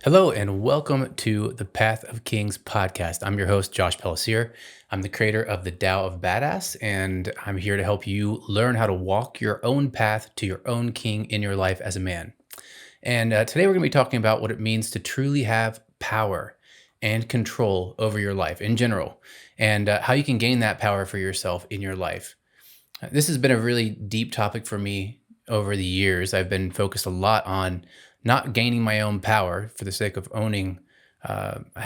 Hello and welcome to the Path of Kings podcast. I'm your host, Josh Pellicer. I'm the creator of the Tao of Badass, and I'm here to help you learn how to walk your own path to your own king in your life as a man. And today we're going to be talking about what it means to truly have power and control over your life in general, and how you can gain that power for yourself in your life. This has been a really deep topic for me over the years. I've been focused a lot on not gaining my own power for the sake of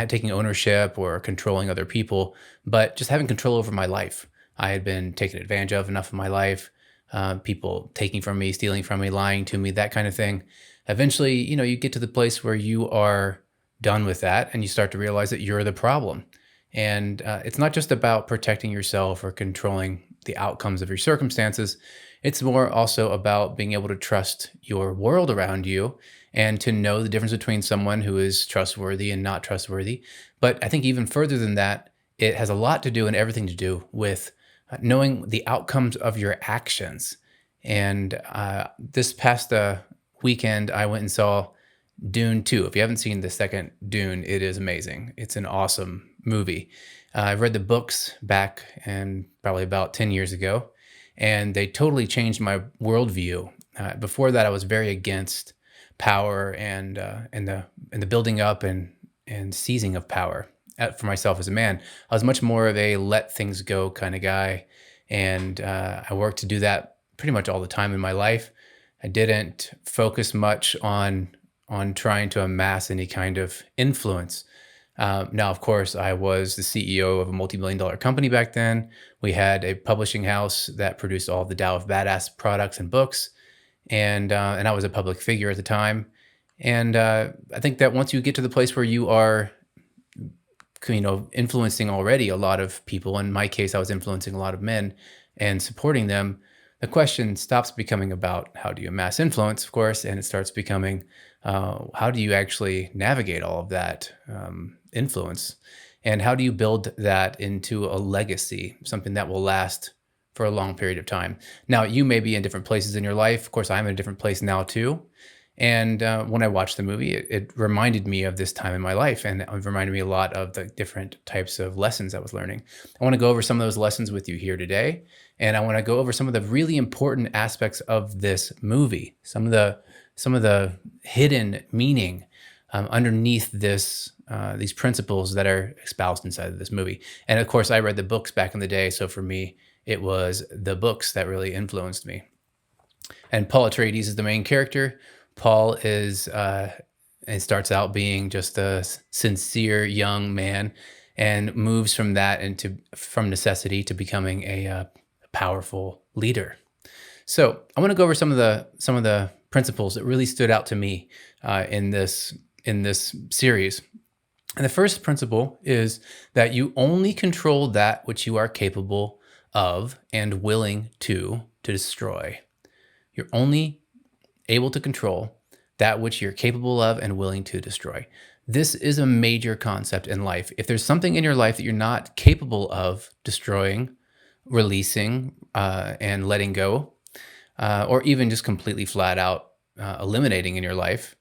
taking ownership or controlling other people, but just having control over my life. I had been taken advantage of enough of my life, people taking from me, stealing from me, lying to me, that kind of thing. Eventually, you get to the place where you are done with that and you start to realize that you're the problem. And it's not just about protecting yourself or controlling the outcomes of your circumstances. It's more also about being able to trust your world around you and to know the difference between someone who is trustworthy and not trustworthy. But I think even further than that, it has a lot to do and everything to do with knowing the outcomes of your actions. And this past weekend, I went and saw Dune 2. If you haven't seen the second Dune, it is amazing. It's an awesome movie. I read the books back and probably about 10 years ago, and they totally changed my worldview. Before that, I was very against power and the building up and seizing of power for myself as a man. I was much more of a let things go kind of guy, and I worked to do that pretty much all the time in my life. I didn't focus much on trying to amass any kind of influence. Now, of course, I was the CEO of a multi-million dollar company back then. We had a publishing house that produced all of the Tao of Badass products and books, and I was a public figure at the time. And I think that once you get to the place where you are, influencing already a lot of people. In my case, I was influencing a lot of men and supporting them. The question stops becoming about how do you amass influence, of course, and it starts becoming how do you actually navigate all of that influence, and how do you build that into a legacy, something that will last for a long period of time. Now, you may be in different places in your life. Of course, I'm in a different place now too. And when I watched the movie, it reminded me of this time in my life, and it reminded me a lot of the different types of lessons I was learning. I want to go over some of those lessons with you here today, and I want to go over some of the really important aspects of this movie, some of the hidden meaning underneath these principles that are espoused inside of this movie. And of course, I read the books back in the day, so for me, it was the books that really influenced me. And Paul Atreides is the main character. Paul is and starts out being just a sincere young man, and moves from necessity to becoming a powerful leader. So I want to go over some of the principles that really stood out to me in this series. And the first principle is that you only control that which you are capable of and willing to destroy. You're only able to control that which you're capable of and willing to destroy. This is a major concept in life. If there's something in your life that you're not capable of destroying, releasing, and letting go, or even just completely flat out eliminating in your life,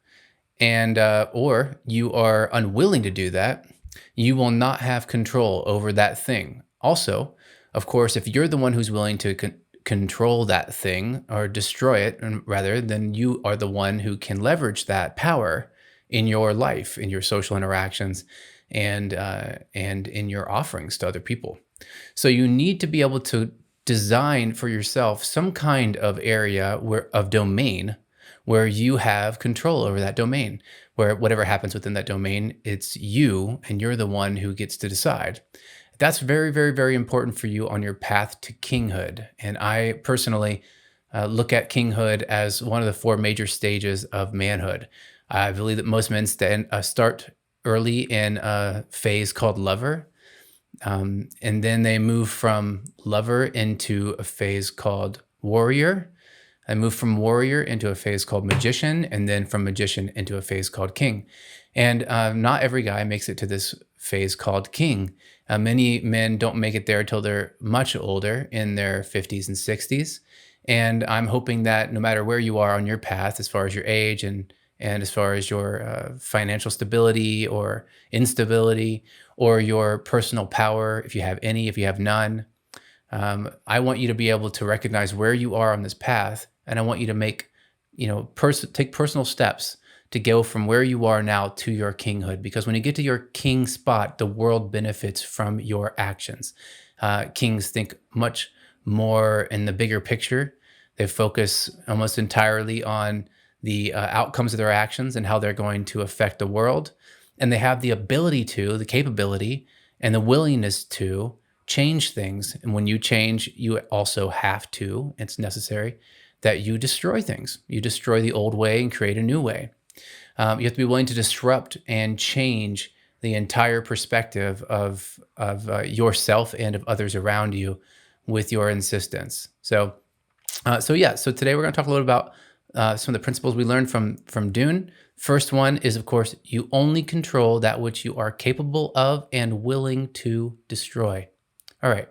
and or you are unwilling to do that, you will not have control over that thing. Also, of course, if you're the one who's willing to control that thing or destroy it, rather, then you are the one who can leverage that power in your life, in your social interactions, and in your offerings to other people. So you need to be able to design for yourself some kind of area of domain where you have control over that domain, where whatever happens within that domain, it's you and you're the one who gets to decide. That's very, very, very important for you on your path to kinghood. And I personally look at kinghood as one of the four major stages of manhood. I believe that most men start early in a phase called lover, and then they move from lover into a phase called warrior. I move from warrior into a phase called magician, and then from magician into a phase called king. And not every guy makes it to this phase called king. Many men don't make it there till they're much older, in their 50s and 60s. And I'm hoping that no matter where you are on your path, as far as your age and and as far as your financial stability or instability, or your personal power, if you have any, if you have none. I want you to be able to recognize where you are on this path, and I want you to make, take personal steps to go from where you are now to your kinghood. Because when you get to your king spot, the world benefits from your actions. Kings think much more in the bigger picture. They focus almost entirely on the outcomes of their actions and how they're going to affect the world. And they have the ability to, the capability, and the willingness to change things. And when you change, you also have to, it's necessary, that you destroy things. You destroy the old way and create a new way. You have to be willing to disrupt and change the entire perspective of yourself and of others around you with your insistence. So today we're going to talk a little about some of the principles we learned from Dune. First one is, of course, you only control that which you are capable of and willing to destroy. All right.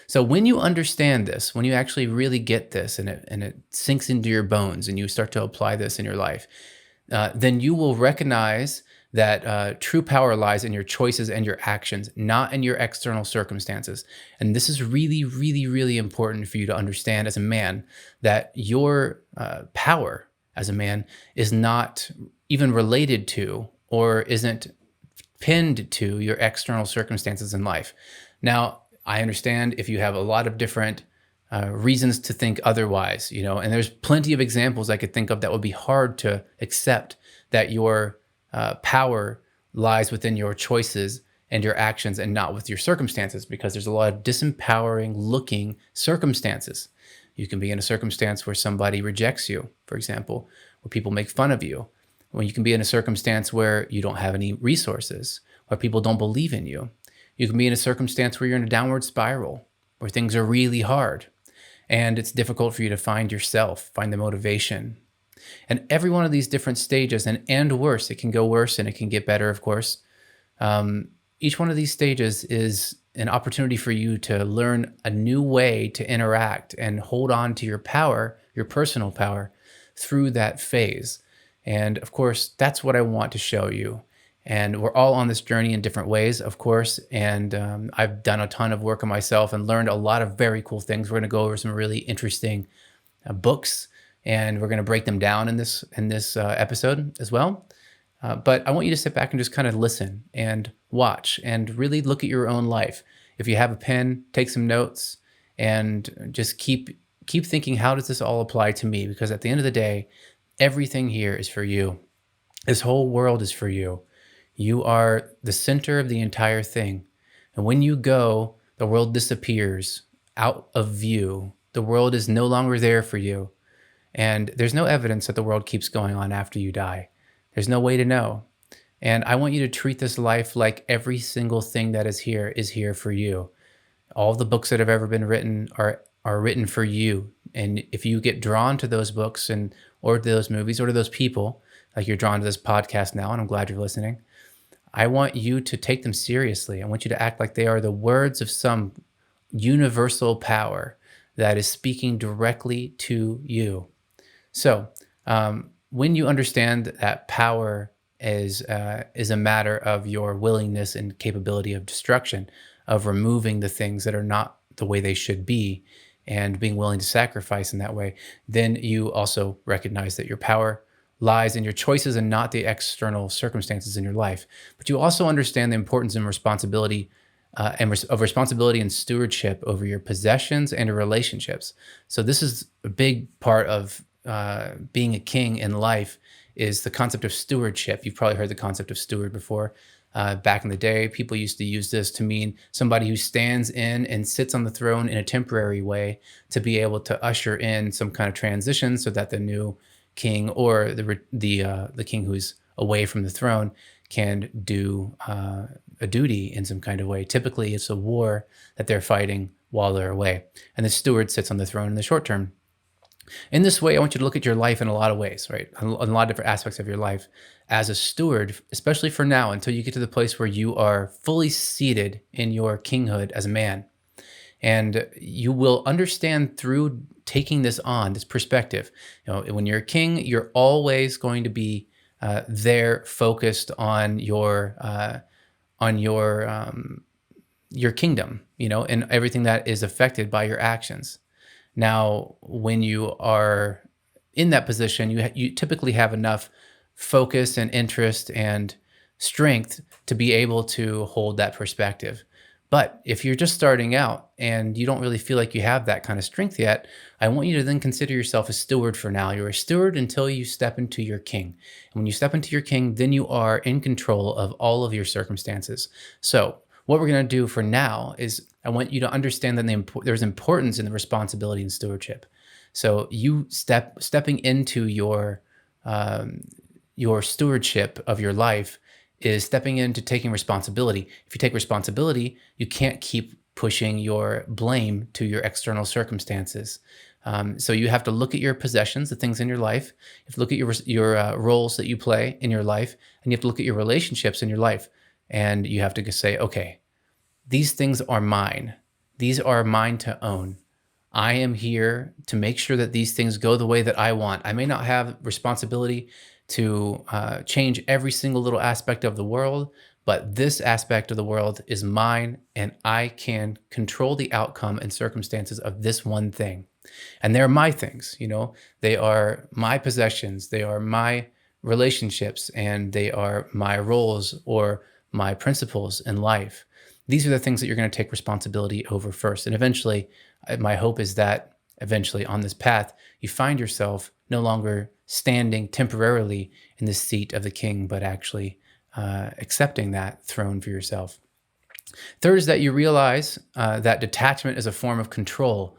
So when you understand this, when you actually really get this, and it sinks into your bones, and you start to apply this in your life, then you will recognize that true power lies in your choices and your actions, not in your external circumstances. And this is really, really, really important for you to understand as a man, that your power as a man is not even related to, or isn't pinned to, your external circumstances in life. Now, I understand if you have a lot of different reasons to think otherwise, and there's plenty of examples I could think of that would be hard to accept, that your power lies within your choices and your actions and not with your circumstances, because there's a lot of disempowering looking circumstances. You can be in a circumstance where somebody rejects you, for example, where people make fun of you. When you can be in a circumstance where you don't have any resources, where people don't believe in you. You can be in a circumstance where you're in a downward spiral, where things are really hard, and it's difficult for you to find yourself, find the motivation. And every one of these different stages, and worse, it can go worse and it can get better, of course. Each one of these stages is an opportunity for you to learn a new way to interact and hold on to your power, your personal power, through that phase. And of course, that's what I want to show you. And we're all on this journey in different ways, of course. And I've done a ton of work on myself and learned a lot of very cool things. We're going to go over some really interesting books, and we're going to break them down in this episode as well. But I want you to sit back and just kind of listen and watch and really look at your own life. If you have a pen, take some notes, and just keep thinking, how does this all apply to me? Because at the end of the day, everything here is for you. This whole world is for you. You are the center of the entire thing. And when you go, the world disappears out of view. The world is no longer there for you. And there's no evidence that the world keeps going on after you die. There's no way to know. And I want you to treat this life like every single thing that is here for you. All the books that have ever been written are written for you. And if you get drawn to those books or to those movies or to those people, like you're drawn to this podcast now, and I'm glad you're listening, I want you to take them seriously. I want you to act like they are the words of some universal power that is speaking directly to you. So when you understand that power is a matter of your willingness and capability of destruction, of removing the things that are not the way they should be, and being willing to sacrifice in that way, then you also recognize that your power lies in your choices and not the external circumstances in your life. But you also understand the importance and responsibility of responsibility and stewardship over your possessions and your relationships. So this is a big part of being a king in life, is the concept of stewardship. You've probably heard the concept of steward before. Back in the day, people used to use this to mean somebody who stands in and sits on the throne in a temporary way to be able to usher in some kind of transition so that the new king, or the king who's away from the throne, can do a duty in some kind of way. Typically, it's a war that they're fighting while they're away. And the steward sits on the throne in the short term. In this way, I want you to look at your life in a lot of ways, right? In a lot of different aspects of your life as a steward, especially for now, until you get to the place where you are fully seated in your kinghood as a man. And you will understand through taking this on, this perspective. When you're a king, you're always going to be they're focused on your kingdom, and everything that is affected by your actions. Now, when you are in that position, you typically have enough focus and interest and strength to be able to hold that perspective. But if you're just starting out and you don't really feel like you have that kind of strength yet, I want you to then consider yourself a steward for now. You're a steward until you step into your king. And when you step into your king, then you are in control of all of your circumstances. So, what we're going to do for now is I want you to understand that there's importance in the responsibility and stewardship. So you stepping into your stewardship of your life is stepping into taking responsibility. If you take responsibility, you can't keep pushing your blame to your external circumstances. So you have to look at your possessions, the things in your life. You have to look at your roles that you play in your life, and you have to look at your relationships in your life. And you have to say, okay, these things are mine. These are mine to own. I am here to make sure that these things go the way that I want. I may not have responsibility to change every single little aspect of the world, but this aspect of the world is mine, and I can control the outcome and circumstances of this one thing. And they're my things, they are my possessions, they are my relationships, and they are my roles or my principles in life. These are the things that you're going to take responsibility over first. And eventually, my hope is that eventually on this path, you find yourself no longer standing temporarily in the seat of the king, but actually accepting that throne for yourself. Third is that you realize that detachment is a form of control.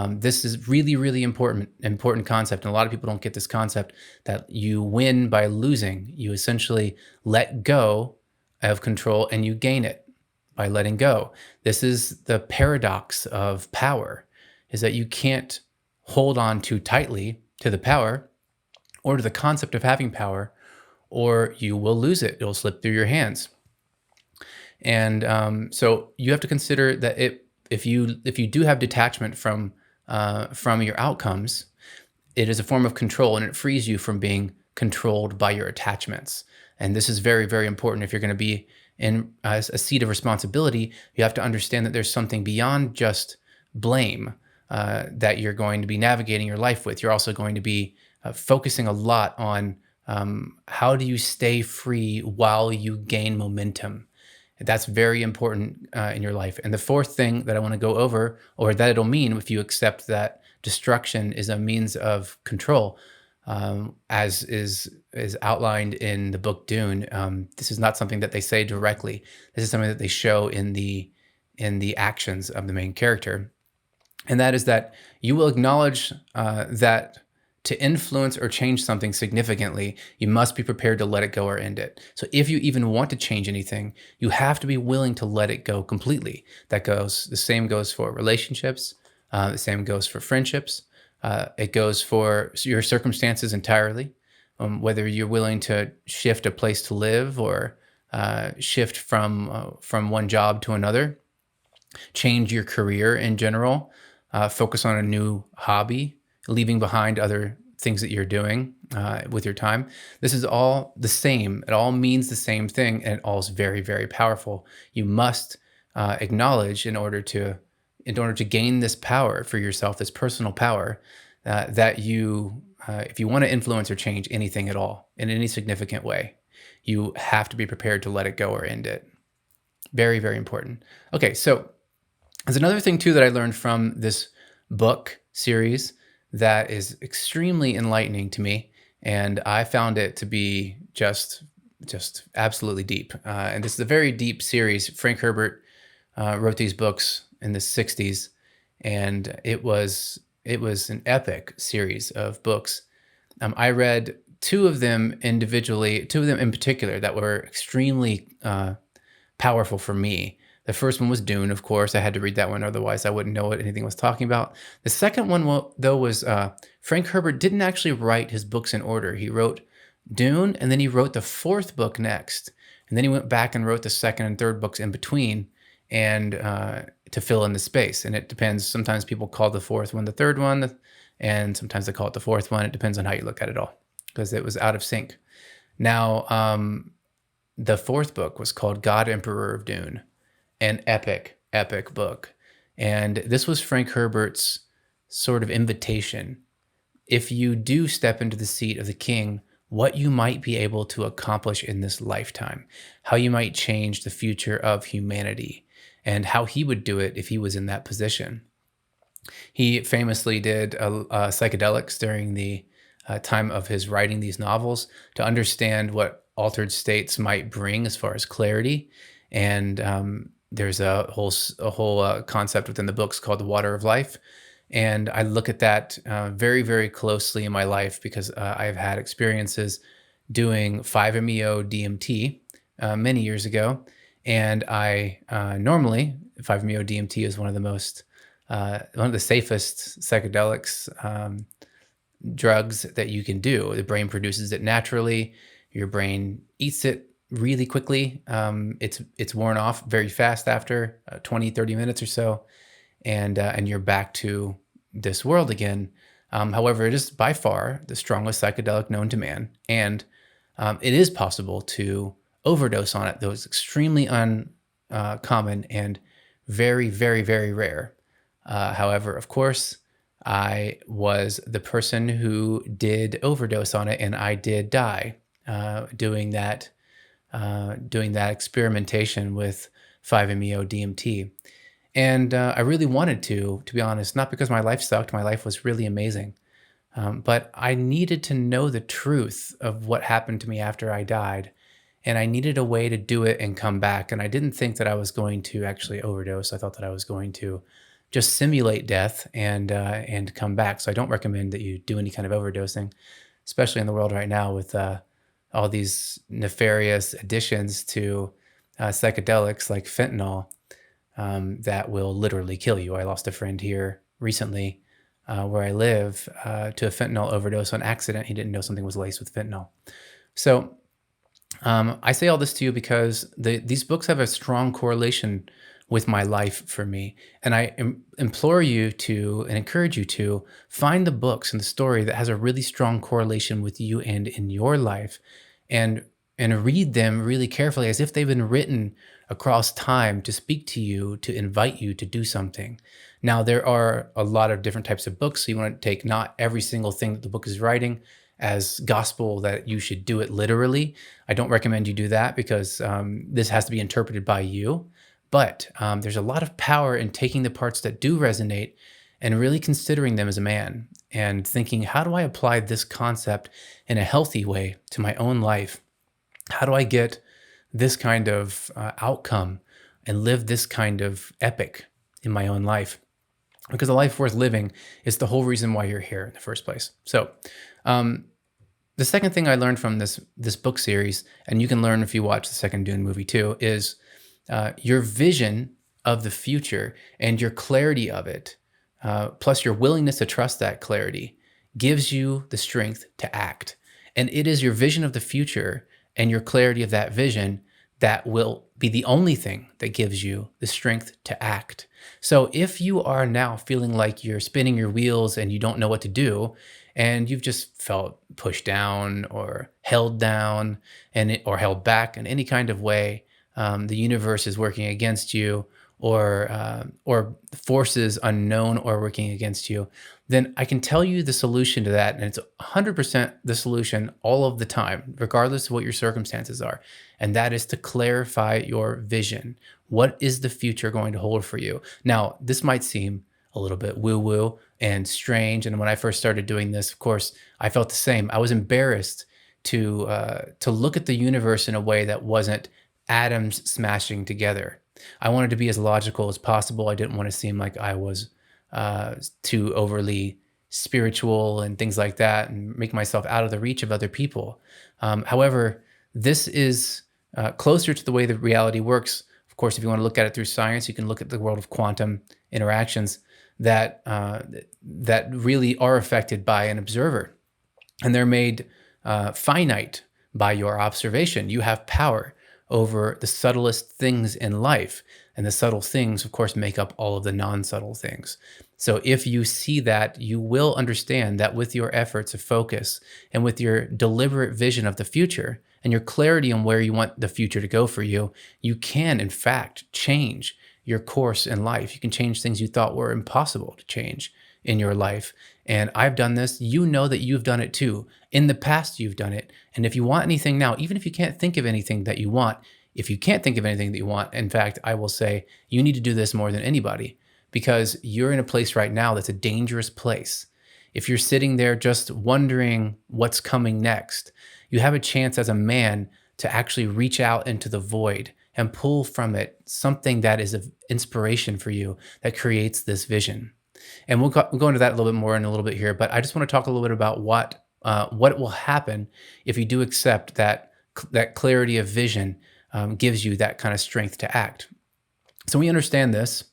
This is really, really important concept. And a lot of people don't get this concept that you win by losing. You essentially let go of control and you gain it by letting go. This is the paradox of power, is that you can't hold on too tightly to the power or to the concept of having power, or you will lose it. It'll slip through your hands. And so you have to consider that if you do have detachment from your outcomes, it is a form of control, and it frees you from being controlled by your attachments. And this is very, very important. If you're going to be in a seat of responsibility, you have to understand that there's something beyond just blame that you're going to be navigating your life with. You're also going to be focusing a lot on how do you stay free while you gain momentum. That's very important in your life. And the fourth thing that I want to go over, or that it'll mean if you accept that destruction is a means of control, as is outlined in the book Dune. This is not something that they say directly. This is something that they show in the actions of the main character, and that is that you will acknowledge that to influence or change something significantly, you must be prepared to let it go or end it. So if you even want to change anything, you have to be willing to let it go completely. The same goes for relationships. The same goes for friendships. It goes for your circumstances entirely, whether you're willing to shift a place to live or shift from one job to another, change your career in general, focus on a new hobby, leaving behind other things that you're doing with your time. This is all the same. It all means the same thing, and it all is very, very powerful. You must acknowledge in order to gain this power for yourself, this personal power, that you, if you want to influence or change anything at all in any significant way, you have to be prepared to let it go or end it. Very, very important. Okay, so there's another thing too that I learned from this book series that is extremely enlightening to me, and I found it to be just absolutely deep. And this is a very deep series. Frank Herbert wrote these books in the 60s, and it was an epic series of books. I read two of them individually, two of them in particular that were extremely powerful for me. The first one was Dune, of course. I had to read that one, otherwise I wouldn't know what anything was talking about. The second one, though, was Frank Herbert didn't actually write his books in order. He wrote Dune, and then he wrote the fourth book next. And then he went back and wrote the second and third books in between, and to fill in the space. And it depends. Sometimes people call the fourth one the third one, and sometimes they call it the fourth one. It depends on how you look at it all, because it was out of sync. Now, the fourth book was called God Emperor of Dune, an epic, epic book. And this was Frank Herbert's sort of invitation. If you do step into the seat of the king, what you might be able to accomplish in this lifetime, how you might change the future of humanity, and how he would do it if he was in that position. He famously did psychedelics during the time of his writing these novels to understand what altered states might bring as far as clarity. And there's a whole concept within the books called the water of life. And I look at that very, very closely in my life because I've had experiences doing 5-MeO DMT many years ago. And I normally, 5-MeO DMT is one of the safest psychedelics drugs that you can do. The brain produces it naturally. Your brain eats it really quickly. It's worn off very fast after 20, 30 minutes or so, and you're back to this world again. However, it is by far the strongest psychedelic known to man, and it is possible to overdose on it, though it's extremely uncommon and very, very, very rare. However, of course, I was the person who did overdose on it, and I did die doing that experimentation with 5-MeO DMT. And I really wanted to be honest, not because my life sucked. My life was really amazing. But I needed to know the truth of what happened to me after I died. And I needed a way to do it and come back. And I didn't think that I was going to actually overdose. I thought that I was going to just simulate death and come back. So I don't recommend that you do any kind of overdosing, especially in the world right now with all these nefarious additions to psychedelics like fentanyl that will literally kill you. I lost a friend here recently where I live to a fentanyl overdose on accident. He didn't know something was laced with fentanyl. So I say all this to you because these books have a strong correlation with my life for me. And I implore you to and encourage you to find the books and the story that has a really strong correlation with you and in your life and read them really carefully as if they've been written across time to speak to you, to invite you to do something. Now, there are a lot of different types of books. So you want to take not every single thing that the book is writing as gospel that you should do it literally. I don't recommend you do that because this has to be interpreted by you. But there's a lot of power in taking the parts that do resonate and really considering them as a man and thinking, how do I apply this concept in a healthy way to my own life? How do I get this kind of outcome and live this kind of epic in my own life? Because a life worth living is the whole reason why you're here in the first place. So the second thing I learned from this book series, and you can learn if you watch the second Dune movie too, is your vision of the future and your clarity of it, plus your willingness to trust that clarity, gives you the strength to act. And it is your vision of the future and your clarity of that vision that will be the only thing that gives you the strength to act. So if you are now feeling like you're spinning your wheels and you don't know what to do, and you've just felt pushed down or held down or held back in any kind of way, the universe is working against you, or forces unknown are working against you, then I can tell you the solution to that, and it's 100% the solution all of the time, regardless of what your circumstances are. And that is to clarify your vision. What is the future going to hold for you? Now, this might seem a little bit woo-woo and strange. And when I first started doing this, of course, I felt the same. I was embarrassed to look at the universe in a way that wasn't atoms smashing together. I wanted to be as logical as possible. I didn't want to seem like I was too overly spiritual and things like that and make myself out of the reach of other people. However, this is closer to the way the reality works. Of course, if you want to look at it through science, you can look at the world of quantum interactions that really are affected by an observer. And they're made finite by your observation. You have power over the subtlest things in life. And the subtle things, of course, make up all of the non-subtle things. So if you see that, you will understand that with your efforts of focus and with your deliberate vision of the future, and your clarity on where you want the future to go for you, you can, in fact, change your course in life. You can change things you thought were impossible to change in your life. And I've done this. You know that you've done it too. In the past, you've done it. And if you want anything now, even if you can't think of anything that you want, if you can't think of anything that you want, in fact, I will say you need to do this more than anybody because you're in a place right now that's a dangerous place. If you're sitting there just wondering what's coming next, you have a chance as a man to actually reach out into the void and pull from it something that is of inspiration for you that creates this vision. And we'll go into that a little bit more in a little bit here, but I just want to talk a little bit about what will happen if you do accept that clarity of vision gives you that kind of strength to act. So we understand this.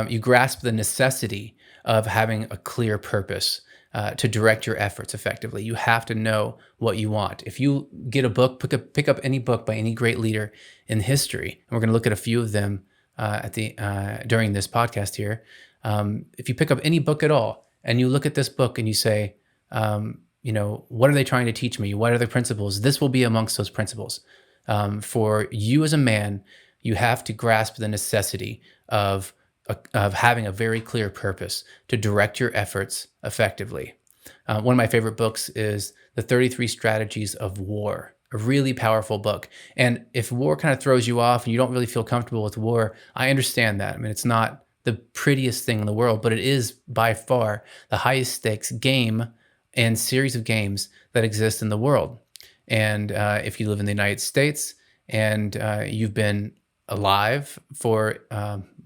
You grasp the necessity of having a clear purpose to direct your efforts effectively. You have to know what you want. If you get a book, pick up any book by any great leader in history, and we're going to look at a few of them during this podcast here. If you pick up any book at all, and you look at this book and you say, what are they trying to teach me? What are the principles? This will be amongst those principles. For you as a man, you have to grasp the necessity of having a very clear purpose to direct your efforts effectively. One of my favorite books is The 33 Strategies of War, a really powerful book. And if war kind of throws you off and you don't really feel comfortable with war, I understand that. I mean, it's not the prettiest thing in the world, but it is by far the highest stakes game and series of games that exist in the world. And if you live in the United States and you've been alive for,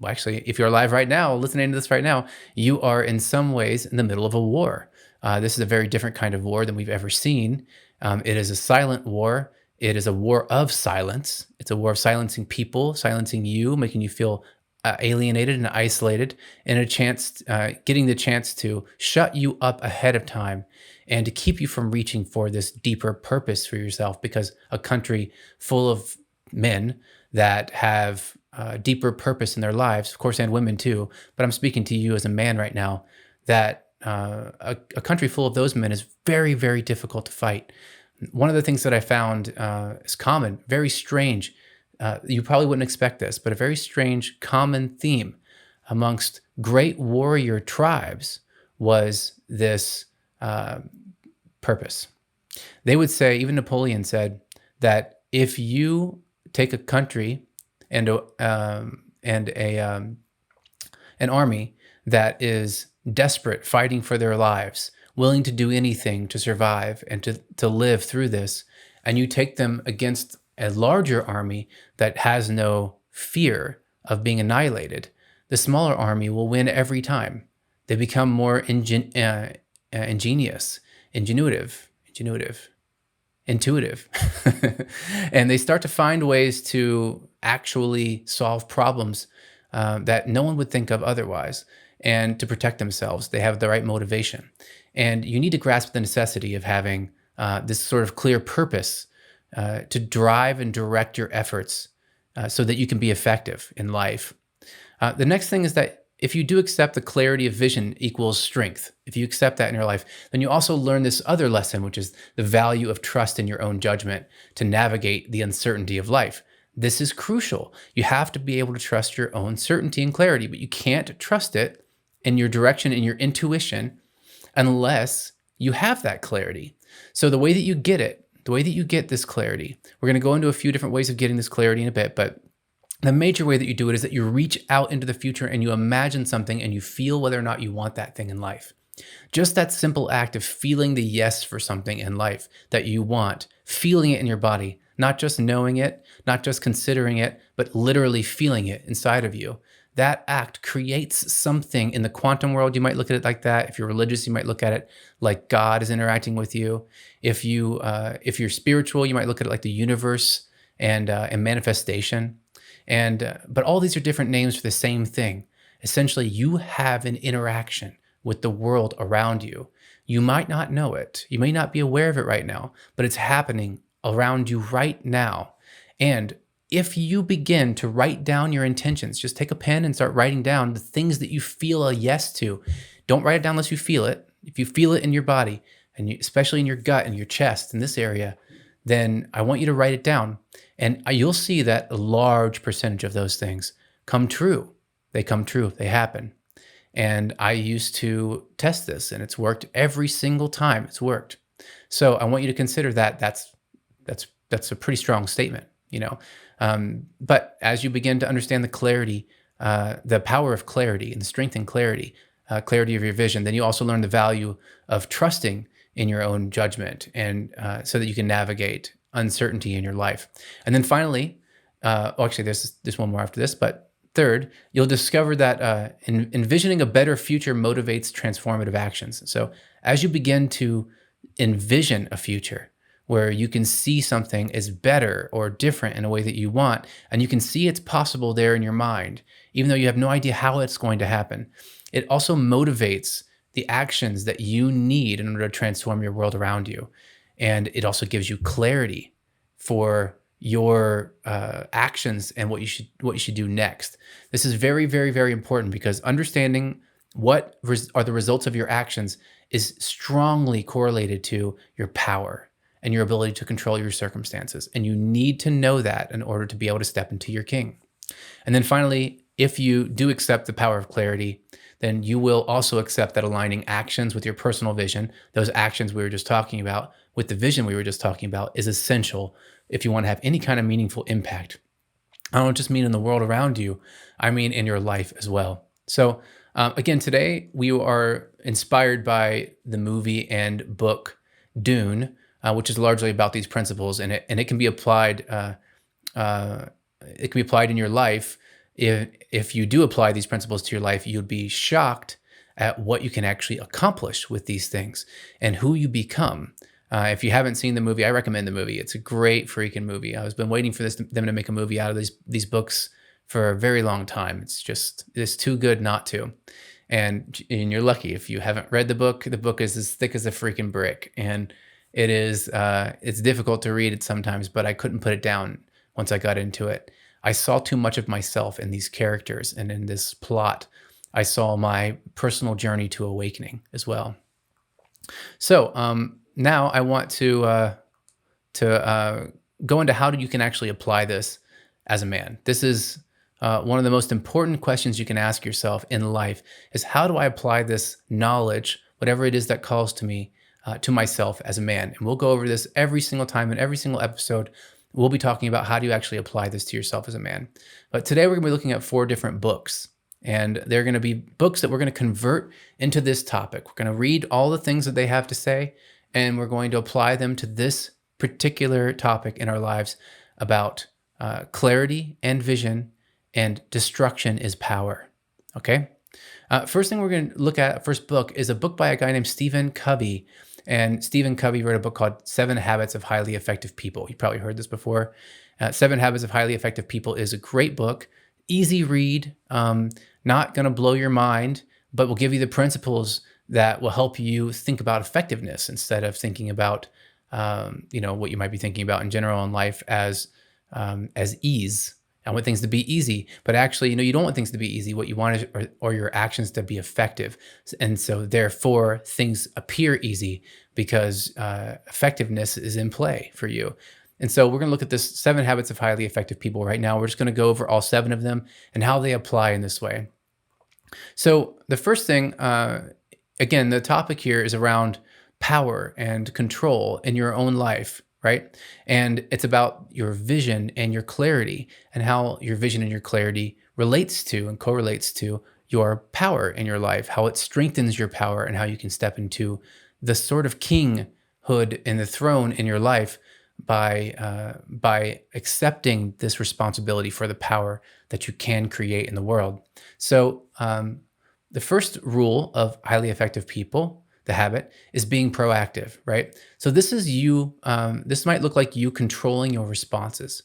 actually, if you're alive right now, listening to this right now, you are in some ways in the middle of a war. This is a very different kind of war than we've ever seen. It is a silent war. It is a war of silence. It's a war of silencing people, silencing you, making you feel alienated and isolated, and getting the chance to shut you up ahead of time and to keep you from reaching for this deeper purpose for yourself, because a country full of men that have deeper purpose in their lives, of course, and women too, but I'm speaking to you as a man right now, that a country full of those men is very, very difficult to fight. One of the things that I found is common, very strange, you probably wouldn't expect this, but a very strange common theme amongst great warrior tribes was this purpose. They would say, even Napoleon said, that if you take a country and an army that is desperate, fighting for their lives, willing to do anything to survive and to live through this, and you take them against a larger army that has no fear of being annihilated, the smaller army will win every time. They become more intuitive, and they start to find ways to actually solve problems that no one would think of otherwise, and to protect themselves. They have the right motivation. And you need to grasp the necessity of having this sort of clear purpose to drive and direct your efforts so that you can be effective in life. The next thing is that if you do accept the clarity of vision equals strength, if you accept that in your life, then you also learn this other lesson, which is the value of trust in your own judgment to navigate the uncertainty of life. This is crucial. You have to be able to trust your own certainty and clarity, but you can't trust it in your direction, in your intuition, unless you have that clarity. So the way that you get it, the way that you get this clarity, we're going to go into a few different ways of getting this clarity in a bit, but the major way that you do it is that you reach out into the future and you imagine something and you feel whether or not you want that thing in life. Just that simple act of feeling the yes for something in life that you want, feeling it in your body, not just knowing it, not just considering it, but literally feeling it inside of you. That act creates something in the quantum world. You might look at it like that. If you're religious, you might look at it like God is interacting with you. If you're spiritual, you might look at it like the universe and manifestation. But all these are different names for the same thing. Essentially, you have an interaction with the world around you. You might not know it. You may not be aware of it right now, but it's happening around you right now. And if you begin to write down your intentions, just take a pen and start writing down the things that you feel a yes to. Don't write it down unless you feel it. If you feel it in your body, and especially in your gut and your chest, in this area, then I want you to write it down. And you'll see that a large percentage of those things come true. They come true, they happen. And I used to test this and it's worked every single time. It's worked. So I want you to consider that that's a pretty strong statement, you know. But as you begin to understand the clarity, the power of clarity and the strength in clarity, clarity of your vision, then you also learn the value of trusting in your own judgment, and so that you can navigate uncertainty in your life. And then finally, actually, there's one more after this, but third, you'll discover that envisioning a better future motivates transformative actions. So as you begin to envision a future where you can see something as better or different in a way that you want, and you can see it's possible there in your mind, even though you have no idea how it's going to happen, it also motivates the actions that you need in order to transform your world around you. And it also gives you clarity for your actions and what you should do next. This is very, very, very important, because understanding what are the results of your actions is strongly correlated to your power and your ability to control your circumstances. And you need to know that in order to be able to step into your king. And then finally, if you do accept the power of clarity, then you will also accept that aligning actions with your personal vision, those actions we were just talking about, with the vision we were just talking about, is essential if you want to have any kind of meaningful impact. I don't just mean in the world around you, I mean in your life as well. So again, today we are inspired by the movie and book Dune, which is largely about these principles, and it can be applied. It can be applied in your life. If you do apply these principles to your life, you'd be shocked at what you can actually accomplish with these things and who you become. If you haven't seen the movie, I recommend the movie. It's a great freaking movie. I've been waiting for them to make a movie out of these books for a very long time. It's too good not to. And you're lucky if you haven't read the book. The book is as thick as a freaking brick, and it's difficult to read it sometimes, but I couldn't put it down once I got into it. I saw too much of myself in these characters and in this plot. I saw my personal journey to awakening as well. So now I want to go into how you can actually apply this as a man. This is one of the most important questions you can ask yourself in life, is how do I apply this knowledge, whatever it is that calls to me, to myself as a man? And we'll go over this every single time in every single episode. We'll be talking about how do you actually apply this to yourself as a man. But today we're going to be looking at 4 different books. And they're going to be books that we're going to convert into this topic. We're going to read all the things that they have to say, and we're going to apply them to this particular topic in our lives about clarity and vision, and destruction is power. Okay? First thing we're going to look at, first book, is a book by a guy named Stephen Covey. And Stephen Covey wrote a book called 7 Habits of Highly Effective People. You probably heard this before. 7 Habits of Highly Effective People is a great book, easy read, not going to blow your mind, but will give you the principles that will help you think about effectiveness instead of thinking about, what you might be thinking about in general in life as ease. I want things to be easy, but actually, you don't want things to be easy. What you want is, or your actions to be effective. And so therefore things appear easy because effectiveness is in play for you. And so we're going to look at this 7 Habits of Highly Effective People right now. We're just going to go over all 7 of them and how they apply in this way. So the first thing, again, the topic here is around power and control in your own life. Right? And it's about your vision and your clarity, and how your vision and your clarity relates to and correlates to your power in your life, how it strengthens your power, and how you can step into the sort of kinghood and the throne in your life by accepting this responsibility for the power that you can create in the world. So the first rule of highly effective people, the habit, is being proactive, right? So this is you, this might look like you controlling your responses.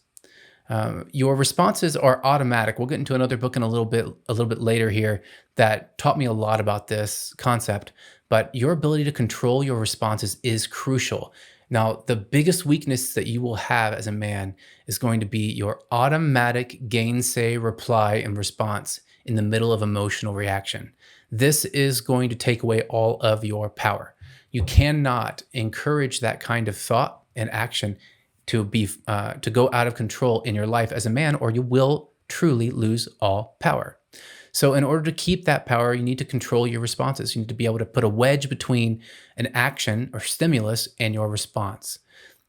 Your responses are automatic. We'll get into another book in a little bit later here that taught me a lot about this concept, but your ability to control your responses is crucial. Now, the biggest weakness that you will have as a man is going to be your automatic gainsay reply and response in the middle of emotional reaction. This is going to take away all of your power. You cannot encourage that kind of thought and action to go out of control in your life as a man, or you will truly lose all power. So in order to keep that power, you need to control your responses. You need to be able to put a wedge between an action or stimulus and your response.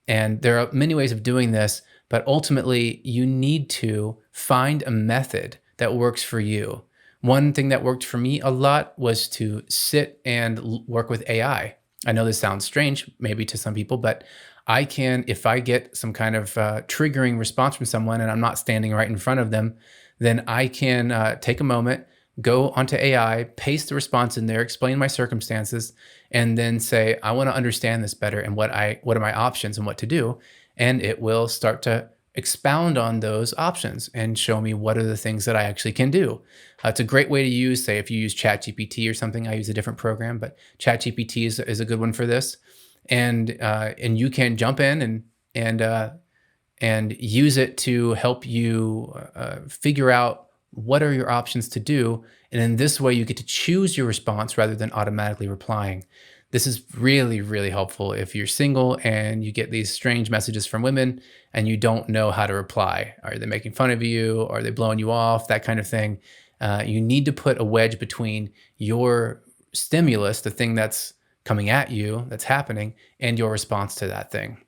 And there are many ways of doing this, but ultimately you need to find a method that works for you. One thing that worked for me a lot was to sit and work with AI. I know this sounds strange, maybe to some people, but I can, if I get some kind of triggering response from someone and I'm not standing right in front of them, then I can take a moment, go onto AI, paste the response in there, explain my circumstances, and then say, I want to understand this better and what are my options and what to do. And it will start to expound on those options and show me what are the things that I actually can do. It's a great way to use, say, if you use ChatGPT or something. I use a different program, but ChatGPT is a good one for this. And you can jump in and use it to help you figure out what are your options to do. And in this way, you get to choose your response rather than automatically replying. This is really, really helpful if you're single and you get these strange messages from women and you don't know how to reply. Are they making fun of you? Are they blowing you off? That kind of thing. You need to put a wedge between your stimulus, the thing that's coming at you, that's happening, and your response to that thing.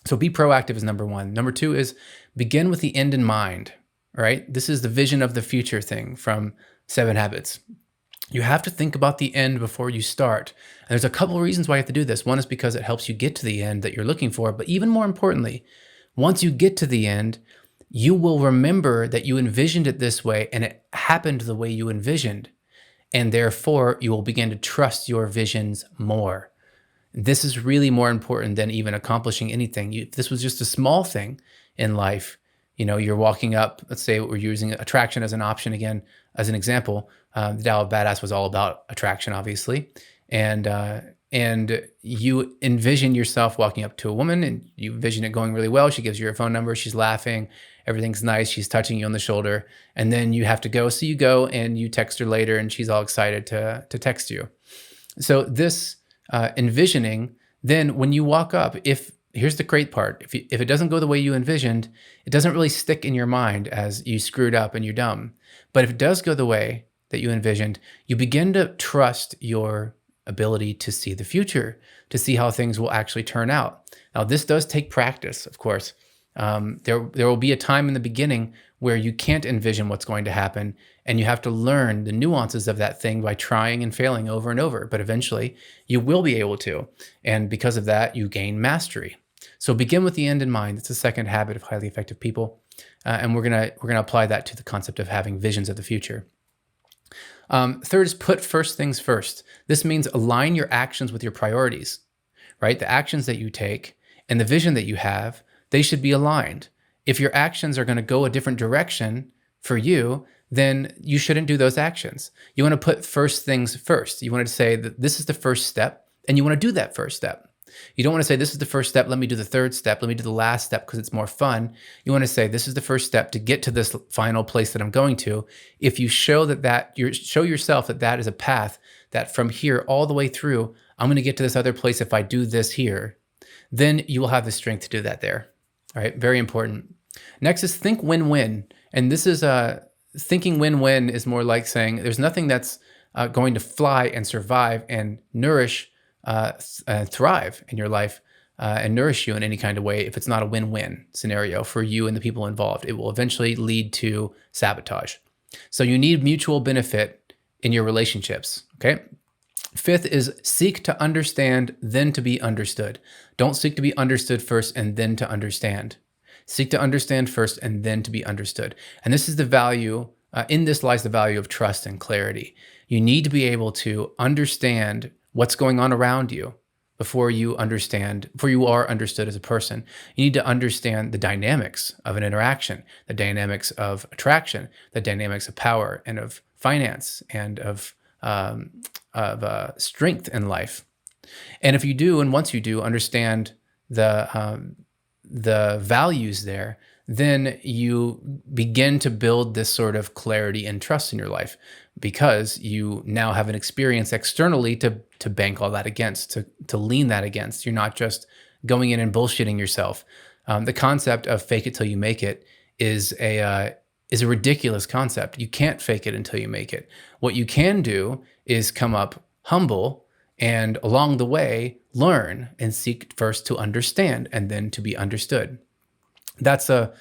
So be proactive is number one. Number two is begin with the end in mind, right? This is the vision of the future thing from 7 Habits. You have to think about the end before you start. And there's a couple of reasons why you have to do this. One is because it helps you get to the end that you're looking for. But even more importantly, once you get to the end, you will remember that you envisioned it this way and it happened the way you envisioned. And therefore, you will begin to trust your visions more. This is really more important than even accomplishing anything. If this was just a small thing in life, you're walking up, let's say we're using attraction as an option again, as an example. The Tao of Badass was all about attraction, obviously. And you envision yourself walking up to a woman and you envision it going really well. She gives you her phone number. She's laughing. Everything's nice. She's touching you on the shoulder. And then you have to go. So you go and you text her later and she's all excited to text you. So this envisioning, then when you walk up, here's the great part. If it doesn't go the way you envisioned, it doesn't really stick in your mind as you screwed up and you're dumb. But if it does go the way that you envisioned, you begin to trust your ability to see the future, to see how things will actually turn out. Now, this does take practice, of course. There will be a time in the beginning where you can't envision what's going to happen, and you have to learn the nuances of that thing by trying and failing over and over. But eventually, you will be able to, and because of that, you gain mastery. So begin with the end in mind. It's the second habit of highly effective people, and we're gonna apply that to the concept of having visions of the future. Third is put first things first. This means align your actions with your priorities, right? The actions that you take and the vision that you have, they should be aligned. If your actions are going to go a different direction for you, then you shouldn't do those actions. You want to put first things first. You want to say that this is the first step and you want to do that first step. You don't want to say, this is the first step, let me do the third step, let me do the last step because it's more fun. You want to say, this is the first step to get to this final place that I'm going to. If you show show yourself that is a path, that from here all the way through, I'm going to get to this other place if I do this here, then you will have the strength to do that there. All right, very important. Next is think win-win. And this is thinking win-win is more like saying there's nothing that's going to fly and survive and nourish thrive in your life and nourish you in any kind of way if it's not a win-win scenario for you and the people involved. It will eventually lead to sabotage. So you need mutual benefit in your relationships, okay? Fifth is seek to understand, then to be understood. Don't seek to be understood first and then to understand. Seek to understand first and then to be understood. And this is the value, in this lies the value of trust and clarity. You need to be able to understand what's going on around you before you are understood as a person. You need to understand the dynamics of an interaction, the dynamics of attraction, the dynamics of power and of finance and of strength in life. And if you do, and once you do understand the values there, then you begin to build this sort of clarity and trust in your life because you now have an experience externally to bank all that against, to lean that against. You're not just going in and bullshitting yourself. The concept of fake it till you make it is a ridiculous concept. You can't fake it until you make it. What you can do is come up humble and along the way learn and seek first to understand and then to be understood. That's a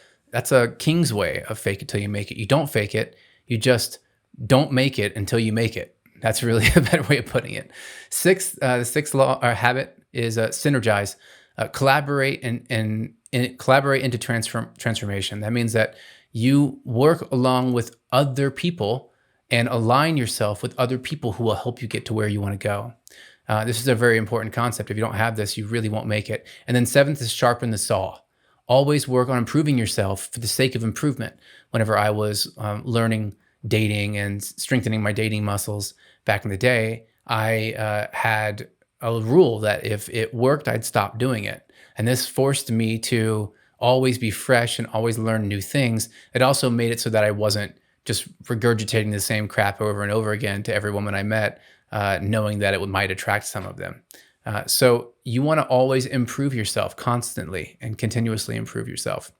king's way of fake it till you make it. You don't fake it. You just don't make it until you make it. That's really a better way of putting it. The sixth law or habit is synergize, collaborate and collaborate into transformation. That means that you work along with other people and align yourself with other people who will help you get to where you want to go. This is a very important concept. If you don't have this, you really won't make it. And then seventh is sharpen the saw. Always work on improving yourself for the sake of improvement. Whenever I was learning dating and strengthening my dating muscles back in the day, I had a rule that if it worked, I'd stop doing it. And this forced me to always be fresh and always learn new things. It also made it so that I wasn't just regurgitating the same crap over and over again to every woman I met, knowing that it might attract some of them. So you want to always improve yourself constantly and continuously improve yourself.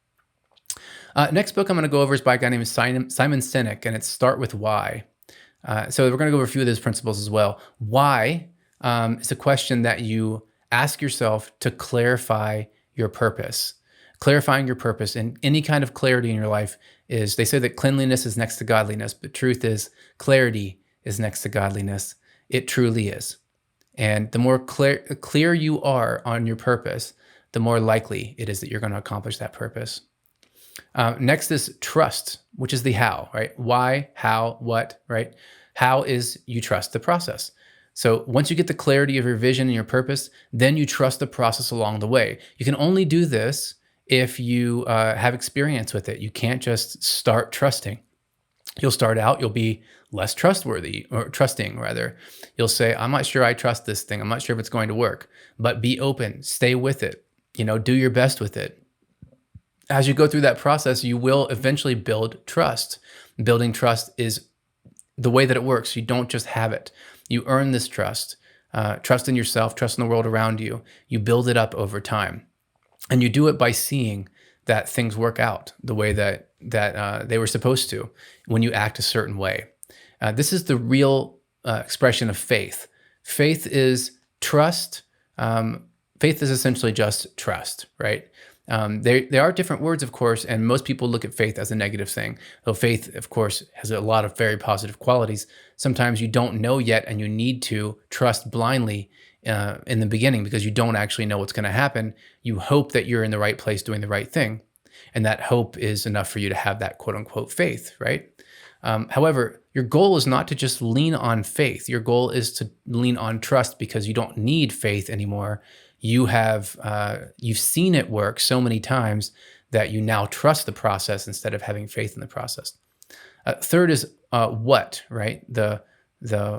Next book I'm going to go over is by a guy named Simon Sinek, and it's Start With Why. So we're going to go over a few of those principles as well. Why is a question that you ask yourself to clarify your purpose. Clarifying your purpose and any kind of clarity in your life is, they say that cleanliness is next to godliness, but truth is clarity is next to godliness. It truly is. And the more clear you are on your purpose, the more likely it is that you're going to accomplish that purpose. Next is trust, which is the how, right? Why, how, what, right? How is you trust the process. So once you get the clarity of your vision and your purpose, then you trust the process along the way. You can only do this if you have experience with it. You can't just start trusting. You'll start out, you'll be less trustworthy, or trusting rather. You'll say, I'm not sure I trust this thing. I'm not sure if it's going to work, but be open, stay with it, do your best with it. As you go through that process, you will eventually build trust. Building trust is the way that it works. You don't just have it. You earn this trust. Trust in yourself, trust in the world around you. You build it up over time. And you do it by seeing that things work out the way that they were supposed to when you act a certain way. This is the real expression of faith. Faith is trust. Faith is essentially just trust, right? There are different words, of course, and most people look at faith as a negative thing. Though faith, of course, has a lot of very positive qualities. Sometimes you don't know yet, and you need to trust blindly in the beginning because you don't actually know what's going to happen. You hope that you're in the right place doing the right thing. And that hope is enough for you to have that quote unquote faith, right? However, your goal is not to just lean on faith. Your goal is to lean on trust because you don't need faith anymore. You've seen it work so many times that you now trust the process instead of having faith in the process. Third is what, right? The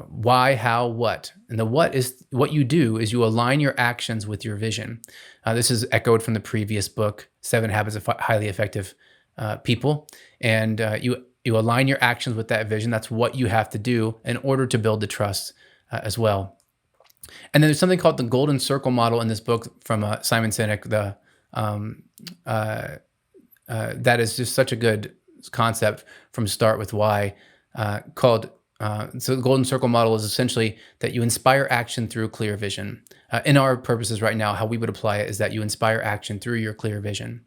why, how, what. And the what is what you do is you align your actions with your vision. This is echoed from the previous book, 7 Habits of Highly Effective People. And you align your actions with that vision. That's what you have to do in order to build the trust as well. And then there's something called the Golden Circle model in this book from Simon Sinek. That is just such a good concept from Start With Why. So the Golden Circle model is essentially that you inspire action through clear vision. In our purposes right now, how we would apply it is that you inspire action through your clear vision.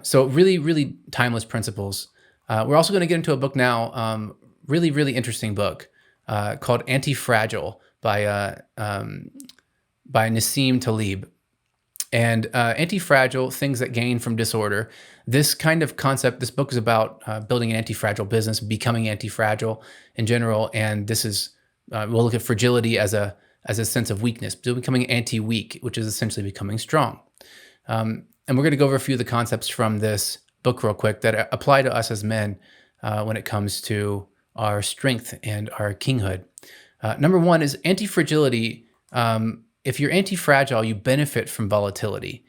So really, really timeless principles. We're also going to get into a book now, really, really interesting book called Anti-Fragile by Nassim Taleb. And anti-fragile, things that gain from disorder. This kind of concept, this book is about building an anti-fragile business, becoming anti-fragile in general. And this is, we'll look at fragility as a sense of weakness, so becoming anti-weak, which is essentially becoming strong. And we're going to go over a few of the concepts from this book real quick that apply to us as men when it comes to our strength and our kinghood. Number one is anti-fragility. If you're anti-fragile, you benefit from volatility.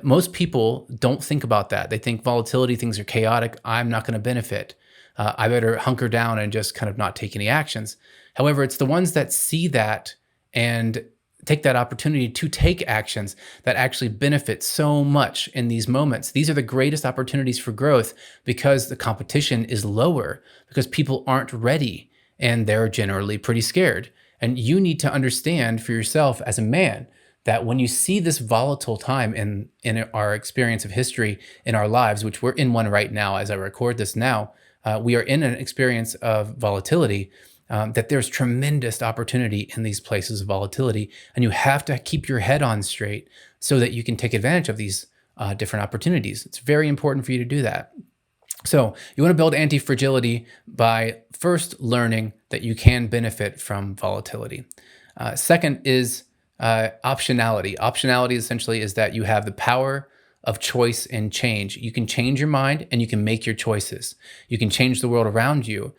Most people don't think about that. They think volatility, things are chaotic. I'm not going to benefit. I better hunker down and just kind of not take any actions. However, it's the ones that see that and take that opportunity to take actions that actually benefit so much in these moments. These are the greatest opportunities for growth because the competition is lower, because people aren't ready and they're generally pretty scared. And you need to understand for yourself as a man that when you see this volatile time in our experience of history in our lives, which we're in one right now as I record this now, we are in an experience of volatility, that there's tremendous opportunity in these places of volatility. And you have to keep your head on straight so that you can take advantage of these different opportunities. It's very important for you to do that. So you want to build anti-fragility by first learning that you can benefit from volatility. Second is optionality. Optionality essentially is that you have the power of choice and change. You can change your mind and you can make your choices. You can change the world around you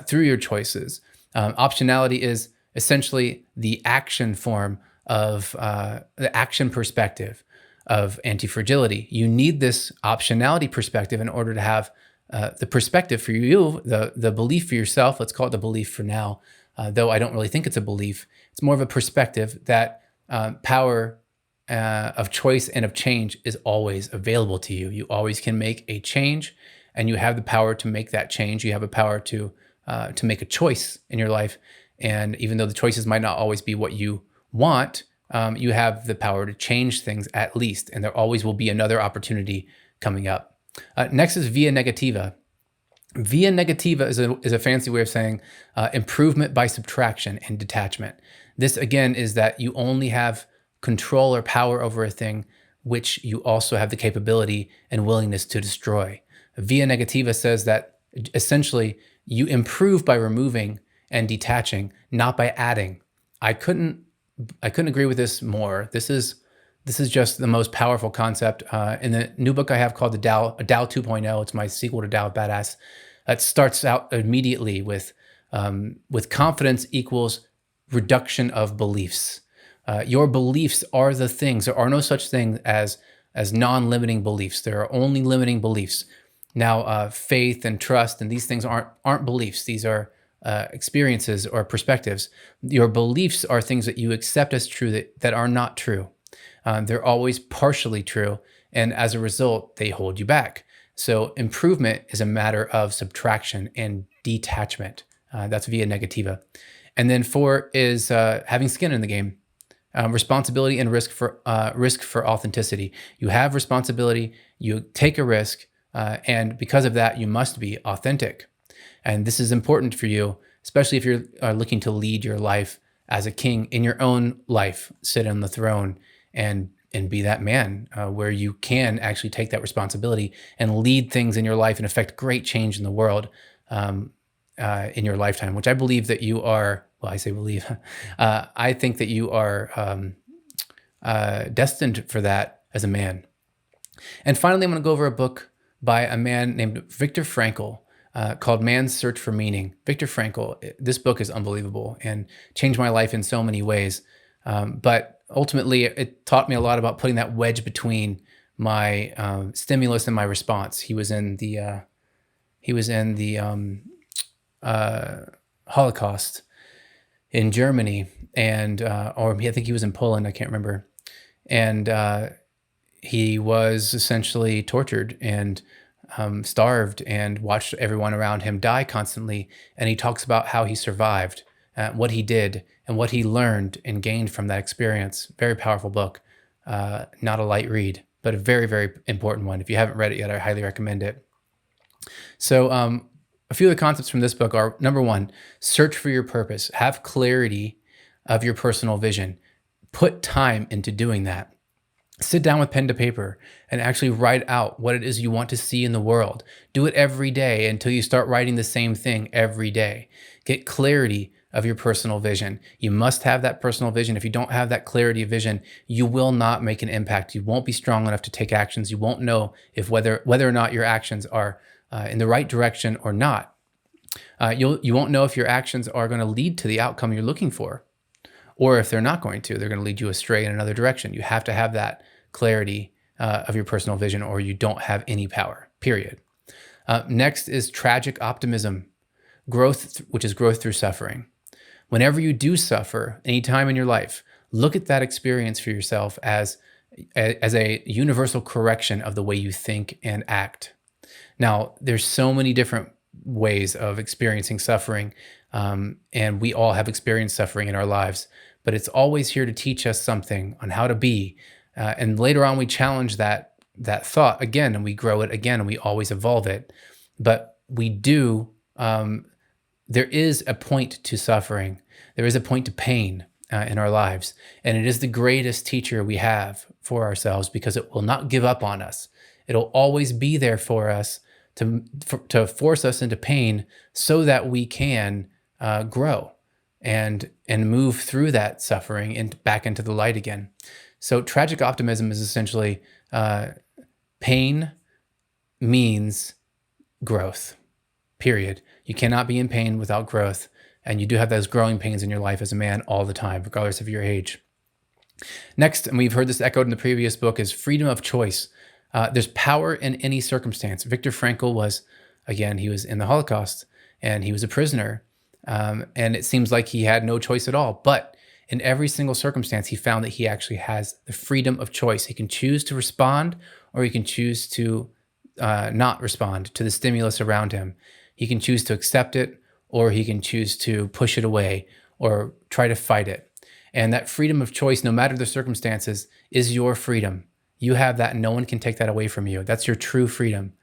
through your choices. Optionality is essentially the action form of the action perspective of anti-fragility. You need this optionality perspective in order to have the perspective for you, the belief for yourself. Let's call it the belief for now, though I don't really think it's a belief. It's more of a perspective that power of choice and of change is always available to you. You always can make a change, and you have the power to make that change. You have a power to make a choice in your life. And even though the choices might not always be what you want, you have the power to change things at least. And there always will be another opportunity coming up. Next is via negativa. Via negativa is a fancy way of saying improvement by subtraction and detachment. This, again, is that you only have control or power over a thing which you also have the capability and willingness to destroy. Via negativa says that essentially you improve by removing and detaching, not by adding. I couldn't agree with this more. This is just the most powerful concept. In the new book I have called the Tao 2.0, it's my sequel to Tao of Badass. It starts out immediately with confidence equals reduction of beliefs. Your beliefs are the things. There are no such thing as non-limiting beliefs. There are only limiting beliefs. Now, faith and trust and these things aren't beliefs. These are experiences or perspectives. Your beliefs are things that you accept as true that are not true. They're always partially true, and as a result, they hold you back. So improvement is a matter of subtraction and detachment. That's via negativa. And then 4 is having skin in the game. Responsibility and risk for authenticity. You have responsibility, you take a risk, and because of that, you must be authentic. And this is important for you, especially if you're looking to lead your life as a king in your own life, sit on the throne and be that man where you can actually take that responsibility and lead things in your life and affect great change in the world in your lifetime, which I believe that you are. Well, I say believe. I think that you are destined for that as a man. And finally, I'm going to go over a book by a man named Viktor Frankl called Man's Search for Meaning. Viktor Frankl, this book is unbelievable and changed my life in so many ways. But ultimately, it taught me a lot about putting that wedge between my stimulus and my response. He was in the Holocaust in Germany, and or I think he was in Poland. I can't remember. And he was essentially tortured and starved and watched everyone around him die constantly. And he talks about how he survived, what he did, and what he learned and gained from that experience. Very powerful book. Not a light read, but a very, very important one. If you haven't read it yet, I highly recommend it. So a few of the concepts from this book are, number 1, search for your purpose. Have clarity of your personal vision. Put time into doing that. Sit down with pen to paper and actually write out what it is you want to see in the world. Do it every day until you start writing the same thing every day. Get clarity of your personal vision. You must have that personal vision. If you don't have that clarity of vision, you will not make an impact. You won't be strong enough to take actions. You won't know if whether or not your actions are in the right direction or not. You won't know if your actions are going to lead to the outcome you're looking for, or if they're not going to, they're going to lead you astray in another direction. You have to have that clarity of your personal vision, or you don't have any power, period. Next is tragic optimism, growth, which is growth through suffering. Whenever you do suffer, any time in your life, look at that experience for yourself as a universal correction of the way you think and act. Now, there's so many different ways of experiencing suffering, and we all have experienced suffering in our lives, but it's always here to teach us something on how to be. And later on, we challenge that thought again, and we grow it again, and we always evolve it. But we do. There is a point to suffering. There is a point to pain in our lives, and it is the greatest teacher we have for ourselves because it will not give up on us. It'll always be there for us to force us into pain so that we can grow and move through that suffering and back into the light again. So tragic optimism is essentially pain means growth, period. You cannot be in pain without growth. And you do have those growing pains in your life as a man all the time, regardless of your age. Next, and we've heard this echoed in the previous book, is freedom of choice. There's power in any circumstance. Viktor Frankl was, again, he was in the Holocaust and he was a prisoner. And it seems like he had no choice at all. But in every single circumstance, he found that he actually has the freedom of choice. He can choose to respond or he can choose to not respond to the stimulus around him. He can choose to accept it or he can choose to push it away or try to fight it. And that freedom of choice, no matter the circumstances, is your freedom. You have that and no one can take that away from you. That's your true freedom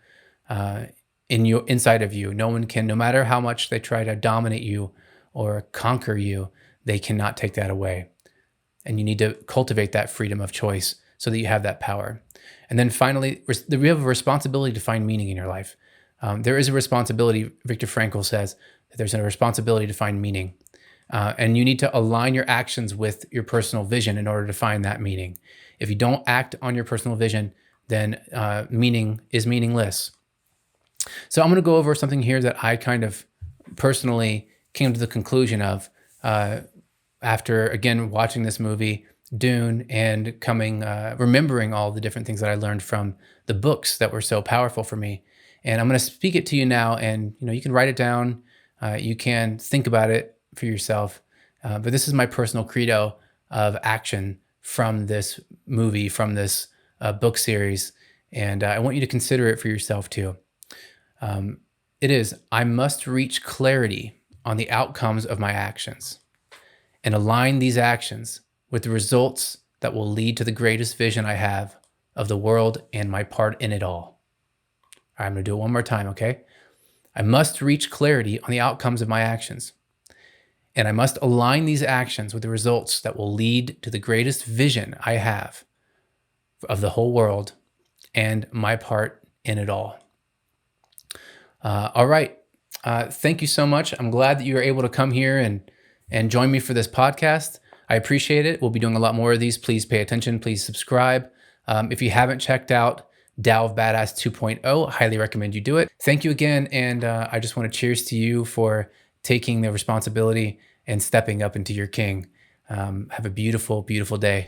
inside of you. No one can, no matter how much they try to dominate you or conquer you, they cannot take that away. And you need to cultivate that freedom of choice so that you have that power. And then finally, we have a responsibility to find meaning in your life. There is a responsibility, Viktor Frankl says, that there's a responsibility to find meaning. And you need to align your actions with your personal vision in order to find that meaning. If you don't act on your personal vision, then meaning is meaningless. So I'm going to go over something here that I kind of personally came to the conclusion of after, again, watching this movie, Dune, and remembering all the different things that I learned from the books that were so powerful for me. And I'm going to speak it to you now, and you can write it down. You can think about it for yourself. But this is my personal credo of action from this movie, from this book series. And I want you to consider it for yourself too. It is, I must reach clarity on the outcomes of my actions and align these actions with the results that will lead to the greatest vision I have of the world and my part in it all. All right, I'm going to do it one more time, okay? I must reach clarity on the outcomes of my actions. And I must align these actions with the results that will lead to the greatest vision I have of the whole world and my part in it all. All right. Thank you so much. I'm glad that you were able to come here and join me for this podcast. I appreciate it. We'll be doing a lot more of these. Please pay attention. Please subscribe. If you haven't checked out Tao of Badass 2.0, highly recommend you do it. Thank you again. And I just want to cheers to you for taking the responsibility and stepping up into your king. Have a beautiful, beautiful day.